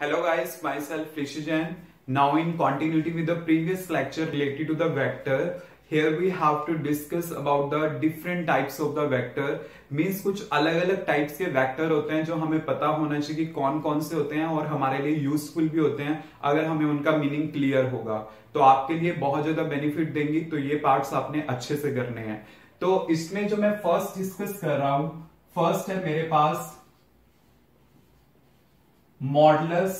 Hello guys, myself Rishi Jain. Now in continuity with the previous lecture related to the vector, here we have to discuss about the different types of the vector. Means कुछ अलग अलग types के vector होते हैं जो हमें पता होना चाहिए कि कौन कौन से होते हैं और हमारे लिए यूजफुल भी होते हैं अगर हमें उनका मीनिंग क्लियर होगा तो आपके लिए बहुत ज्यादा बेनिफिट देंगी। तो ये पार्ट्स आपने अच्छे से करने हैं। तो इसमें जो मैं फर्स्ट डिस्कस कर रहा हूं, फर्स्ट है मेरे पास modulus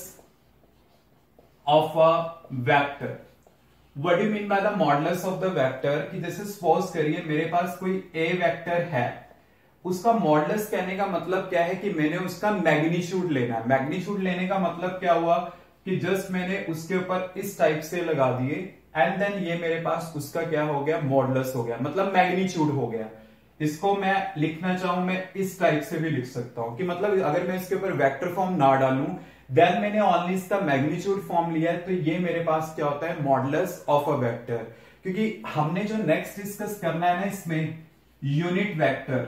of a vector. What do you mean by the modulus of the vector? कि जैसे सपोज करिए मेरे पास कोई ए वेक्टर है, उसका मॉडुलस कहने का मतलब क्या है कि मैंने उसका मैग्नीट्यूड लेना है। मैग्नीट्यूड लेने का मतलब क्या हुआ कि जस्ट मैंने उसके ऊपर इस टाइप से लगा दिए एंड देन ये मेरे पास उसका क्या हो गया, मॉडुलस हो गया, मतलब मैग्नीट्यूड हो गया। इसको मैं लिखना चाहूं मैं इस टाइप से भी लिख सकता हूं कि मतलब अगर मैं इसके ऊपर वेक्टर फॉर्म ना डालूं देन मैंने ओनली इसका मैग्नीट्यूड फॉर्म लिया है, तो ये मेरे पास क्या होता है, मॉडुलस ऑफ अ वेक्टर। क्योंकि हमने जो नेक्स्ट डिस्कस करना है ना इसमें यूनिट वेक्टर,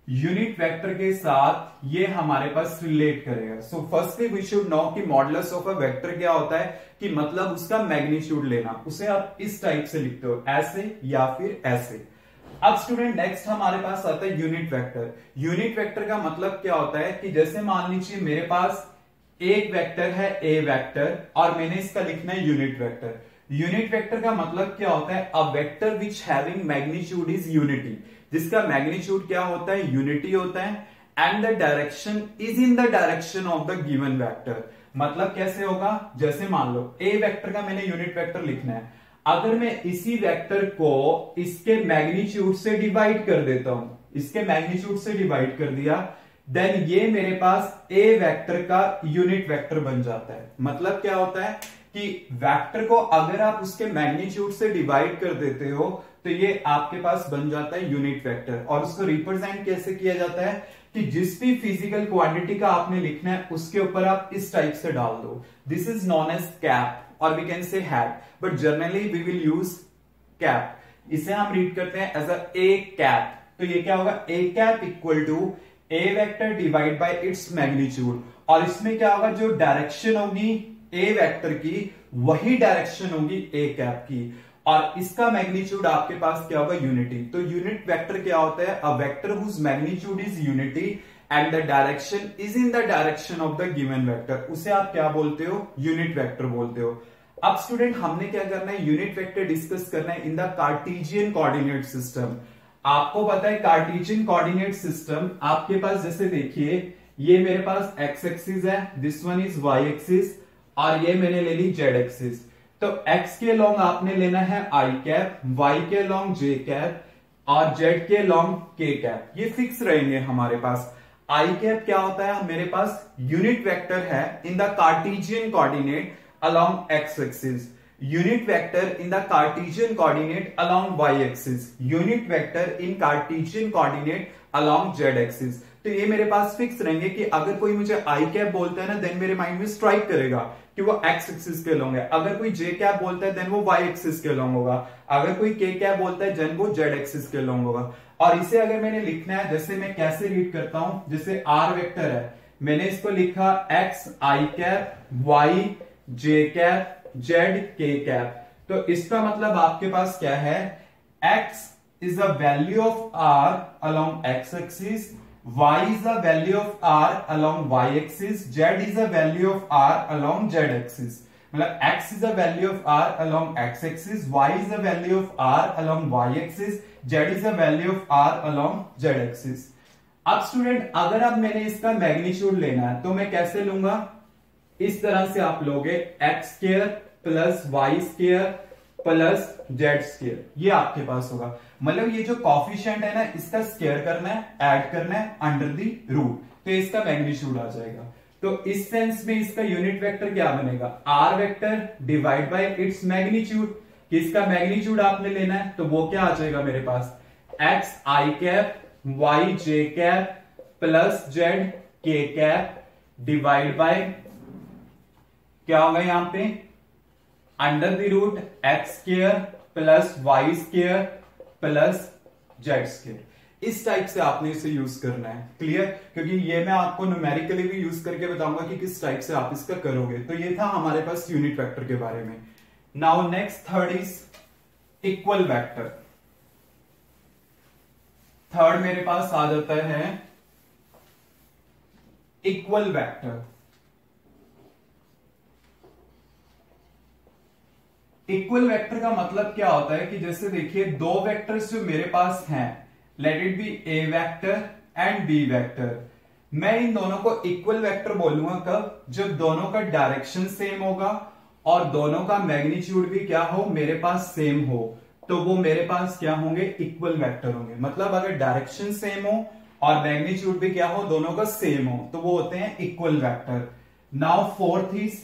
यूनिट वेक्टर के साथ ये हमारे पास रिलेट करेगा। So firstly we should know कि मॉडुलस ऑफ अ वेक्टर क्या होता है, कि मतलब उसका मैग्नीट्यूड लेना। उसे आप इस टाइप से लिखते हो, ऐसे या फिर ऐसे। अब स्टूडेंट नेक्स्ट हमारे पास आता है यूनिट वेक्टर। यूनिट वेक्टर का मतलब क्या होता है कि जैसे मान लीजिए मेरे पास एक वेक्टर है ए वेक्टर और मैंने इसका लिखना है यूनिट वेक्टर। यूनिट वेक्टर का मतलब क्या होता है, a vector which having magnitude is unity, जिसका मैग्नीट्यूड क्या होता है, यूनिटी होता है and the direction is in the direction of the given vector. मतलब कैसे होगा, जैसे मान लो ए वेक्टर का मैंने यूनिट वेक्टर लिखना है, अगर मैं इसी वेक्टर को इसके मैग्नीट्यूड से डिवाइड कर देता हूं, इसके मैग्नीट्यूड से डिवाइड कर दिया, देन ये मेरे पास ए वेक्टर का यूनिट वेक्टर बन जाता है। मतलब क्या होता है कि वेक्टर को अगर आप उसके मैग्नीट्यूड से डिवाइड कर देते हो तो ये आपके पास बन जाता है यूनिट वेक्टर। और उसको रिप्रेजेंट कैसे किया जाता है कि जिस भी फिजिकल क्वांटिटी का आपने लिखना है उसके ऊपर आप इस टाइप से डाल दो। This is known as cap और we can say hat, but generally we will use cap. इसे हम रीड करते हैं एज अ ए कैप। तो ये क्या होगा, A cap equal to A vector divide by its magnitude. और इसमें क्या होगा, जो डायरेक्शन होगी ए वेक्टर की वही डायरेक्शन होगी ए कैप की, और इसका मैग्नीट्यूड आपके पास क्या होगा, यूनिटी। तो यूनिट वेक्टर क्या होता है, a vector whose magnitude is unity and the direction is in the direction of the given vector. उसे आप क्या बोलते हो, यूनिट वेक्टर बोलते हो। अब स्टूडेंट हमने क्या करना है, यूनिट वेक्टर डिस्कस करना है in the Cartesian coordinate system. आपको पता है कार्टेशियन कोऑर्डिनेट सिस्टम आपके पास, जैसे देखिए ये मेरे पास एक्स एक्सिस है, this one is Y axis, और ये मैंने ले ली जेड एक्सिस। तो एक्स के लॉन्ग आपने लेना है आई कैप, वाई के लॉन्ग जे कैप और जेड के लॉन्ग के कैप। ये फिक्स रहेंगे हमारे पास। आई कैप क्या होता है, मेरे पास यूनिट वेक्टर है in the Cartesian coordinate along x axis, unit vector in the Cartesian coordinate along y axis, unit vector in Cartesian coordinate along z axis। तो ये मेरे पास फिक्स रहेंगे कि अगर कोई मुझे आई कैप बोलता है ना देन मेरे माइंड में स्ट्राइक करेगा कि वो एक्स एक्सिस के लॉन्ग है। अगर कोई जे कैप बोलता है देन वो वाई एक्सिस के लॉन्ग होगा। अगर कोई के कैप बोलता है देन वो जेड एक्सिस के लॉन्ग होगा। और इसे अगर मैंने लिखना है, जैसे मैं कैसे रीड करता हूं, जैसे आर वेक्टर है, मैंने इसको लिखा x I cap, Y J cap, Z K cap. तो इसका मतलब आपके पास क्या है, x is the value of r along x axis, y is the value of r along y axis, z is the value of r along z axis। मतलब x is the value of r along x axis, y is the value of r along y axis, z is the value of r along z axis। अब student अगर अब मैंने इसका magnitude लेना है तो मैं कैसे लूंगा, इस तरह से आप लोगे X square plus Y square plus Z square, ये आपके पास होगा। मतलब ये जो कॉफिशिएंट है ना इसका स्क्वायर करना है, ऐड करना है अंडर द रूट, तो इसका मैग्नीट्यूड आ जाएगा। तो इस सेंस में इसका यूनिट वेक्टर क्या बनेगा, R vector divide by its magnitude. इसका मैग्नीट्यूड आपने लेना है तो वो क्या आ जाएगा मेरे पास, X I cap Y J cap plus Z K cap divide by क्या होगा यहां पे, under the root X square plus Y square plus Z square. इस टाइप से आपने इसे यूज करना है। क्लियर? क्योंकि ये मैं आपको न्यूमेरिकली भी यूज करके बताऊंगा कि किस टाइप से आप इसका करोगे। तो ये था हमारे पास यूनिट वेक्टर के बारे में। Now next third is equal vector. Third मेरे पास आ जाता है इक्वल वेक्टर। इक्वल वेक्टर का मतलब क्या होता है कि जैसे देखिए दो वेक्टर्स जो मेरे पास हैं, let it be A vector and B vector, मैं इन दोनों को इक्वल वेक्टर बोलूंगा कब? जब दोनों का डायरेक्शन सेम होगा और दोनों का मैग्नीट्यूड भी क्या हो, मेरे पास सेम हो, तो वो मेरे पास क्या होंगे? इक्वल वेक्टर होंगे। मतलब अगर डायरेक्शन सेम हो और मैग्नीट्यूड भी क्या हो, दोनों का सेम हो, तो वो होते हैं equal vector. Now fourth is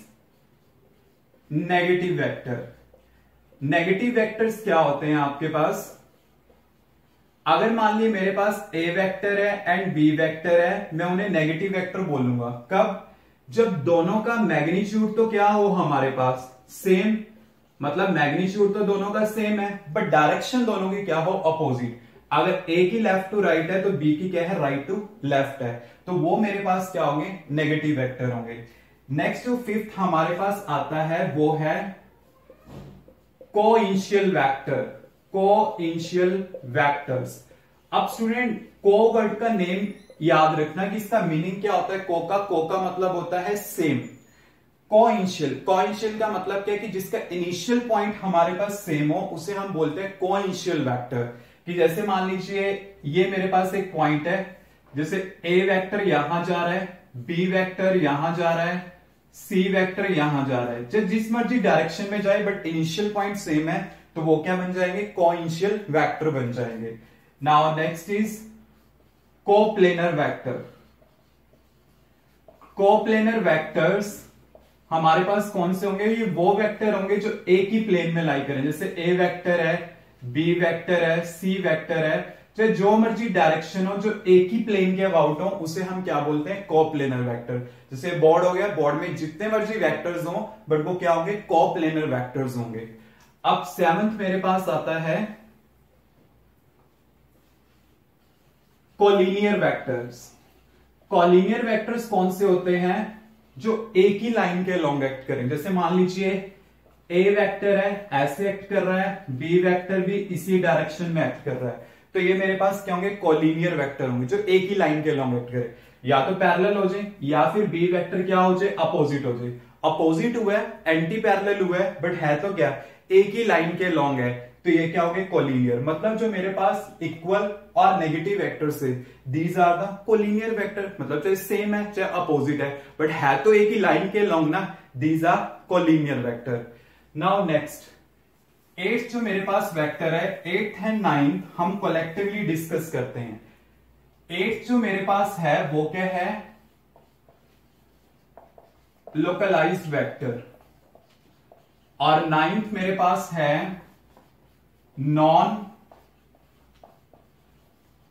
negative vector. Negative vectors क्या होते हैं आपके पास? अगर मान लीजिए मेरे पास ए वेक्टर है एंड बी वेक्टर है, मैं उन्हें नेगेटिव वेक्टर बोलूंगा कब? जब दोनों का मैग्नीट्यूड तो क्या हो हमारे पास? सेम। मतलब मैग्नीट्यूड तो दोनों का सेम है, बट डायरेक्शन दोनों की क्या हो? अपोजिट। अगर ए की लेफ्ट टू राइट है तो बी की क्या है? राइट टू लेफ्ट है, तो वो मेरे पास क्या होंगे? नेगेटिव वेक्टर होंगे। नेक्स्ट जो फिफ्थ हमारे पास आता है वो है कोइंशियल वेक्टर। कोइंशियल वेक्टर्स। अब स्टूडेंट को वर्ड का नेम याद रखना कि इसका मीनिंग क्या होता है। को का मतलब होता है सेम। कोइंशियल का मतलब क्या है कि जिसका इनिशियल पॉइंट हमारे पास सेम हो उसे हम बोलते हैं कोइंशियल वेक्टर। कि जैसे मान लीजिए ये मेरे पास एक पॉइंट है, जैसे ए वेक्टर यहां जा रहा है, बी वेक्टर यहां जा रहा है, सी वेक्टर यहां जा रहा है, जब जिस मर्जी डायरेक्शन में जाए बट इनिशियल पॉइंट सेम है, तो वो क्या बन जाएंगे? कोइंशियल वेक्टर बन जाएंगे। Now next is coplanar vector. Coplanar vectors हमारे पास कौन से होंगे? ये वो वेक्टर होंगे जो एक ही प्लेन में लाई करें। जैसे ए वेक्टर है, बी वेक्टर है, सी वेक्टर है, चाहे जो मर्जी डायरेक्शन हो, जो एक ही प्लेन के अबाउट हो, उसे हम क्या बोलते हैं? Coplanar vector. जैसे बोर्ड हो गया, बोर्ड में जितने मर्जी वेक्टर्स हो बट वो क्या होंगे? कोप्लेनर वेक्टर्स होंगे। अब सेवंथ मेरे पास आता है कोलिनियर वेक्टर्स। कोलिनियर वेक्टर्स कौन से होते हैं? जो एक ही लाइन के लॉन्ग एक्ट करें। जैसे मान लीजिए ए वेक्टर है, ऐसे एक्ट कर रहा है, बी वेक्टर भी इसी डायरेक्शन में एक्ट कर रहा है, तो ये मेरे पास क्या होंगे? कोलिनियर वेक्टर होंगे, जो एक ही लाइन के लॉन्ग एक्ट करें। या तो पैरेलल हो जाए या फिर बी वेक्टर क्या हो जाए? अपोजिट हो जाए। अपोजिट हुआ है, एंटी पैरेलल हुआ है, बट है तो क्या? एक ही लाइन के लॉन्ग है, तो ये क्या हो गए? कोलिनियर। मतलब जो मेरे पास इक्वल और नेगेटिव वेक्टर्स है, these are the collinear vector. मतलब चाहे सेम है चाहे अपोजिट है, बट है तो एक ही लाइन के लॉन्ग ना, these are collinear vector. Now next eighth जो मेरे पास वेक्टर है, एट्थ एंड नाइन्थ हम कलेक्टिवली डिस्कस करते हैं। एट्थ जो मेरे पास है वो क्या है? Localized vector. और नाइन्थ मेरे पास है नॉन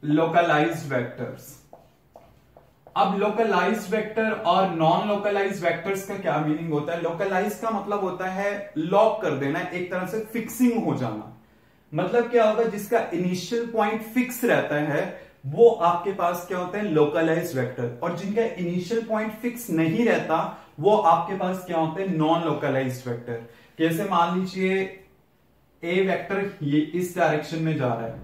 लोकलाइज्ड वेक्टर्स। अब लोकलाइज्ड वेक्टर और नॉन लोकलाइज्ड वेक्टर्स का क्या मीनिंग होता है? लोकलाइज का मतलब होता है लॉक कर देना, एक तरह से फिक्सिंग हो जाना। मतलब क्या होगा? जिसका इनिशियल पॉइंट फिक्स रहता है वो आपके पास क्या होता है? Localized vector. और जिनका इनिशियल पॉइंट फिक्स नहीं रहता वो आपके पास क्या होते हैं? Non localized vector. जैसे मान लीजिए ए वेक्टर ये इस डायरेक्शन में जा रहा है,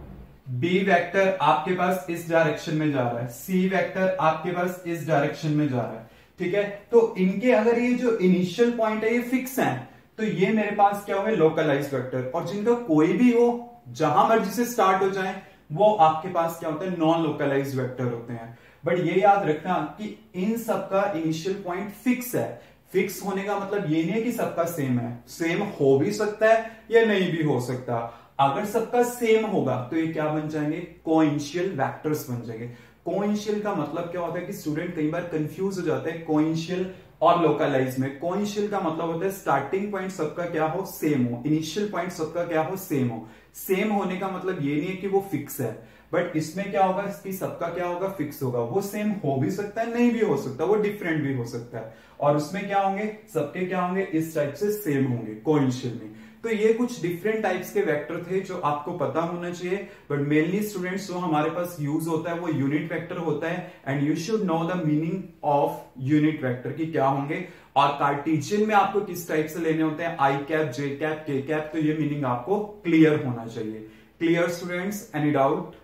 बी वेक्टर आपके पास इस डायरेक्शन में जा रहा है, सी वेक्टर आपके पास इस डायरेक्शन में जा रहा है, ठीक है? तो इनके अगर ये जो इनिशियल पॉइंट है ये फिक्स है, तो ये मेरे पास क्या होंगे? Localized vector. और जिनका कोई भी हो, जहां मर्जी से स्टार्ट हो जाए, वो आपके पास क्या होते हैं? नॉन लोकलाइज्ड वेक्टर होते हैं। बट ये याद रखना कि इन सबका इनिशियल पॉइंट फिक्स है। फिक्स होने का मतलब ये नहीं है कि सबका सेम है, सेम हो भी सकता है या नहीं भी हो सकता। अगर सबका सेम होगा तो ये क्या बन जाएंगे? कोइंशियल वेक्टर्स बन जाएंगे। कोइंशियल का मतलब क्या होता है कि स्टूडेंट कई बार कंफ्यूज हो जाते हैं कोइंशियल और लोकलाइज में। कोइंशियल का मतलब होता है स्टार्टिंग पॉइंट सबका क्या हो? सेम हो। इनिशियल पॉइंट सबका क्या हो? सेम हो। सेम होने का मतलब ये नहीं है कि वो फिक्स है, बट इसमें क्या होगा? इसकी सबका क्या होगा? फिक्स होगा। वो सेम हो भी सकता है, नहीं भी हो सकता, वो डिफरेंट भी हो सकता है। और उसमें क्या होंगे? सबके क्या होंगे? इस टाइप से सेम होंगे कोइंशियल में। तो ये कुछ डिफरेंट टाइप्स के वेक्टर थे जो आपको पता होना चाहिए, बट मेनली स्टूडेंट्स जो हमारे पास यूज होता है वो यूनिट वेक्टर होता है, and you should know the meaning of unit vector की क्या होंगे, और कार्टेशियन में आपको किस टाइप से लेने होते हैं, आई कैप, जे कैप, के कैप, तो ये मीनिंग आपको क्लियर होना चाहिए। Clear students, any doubt?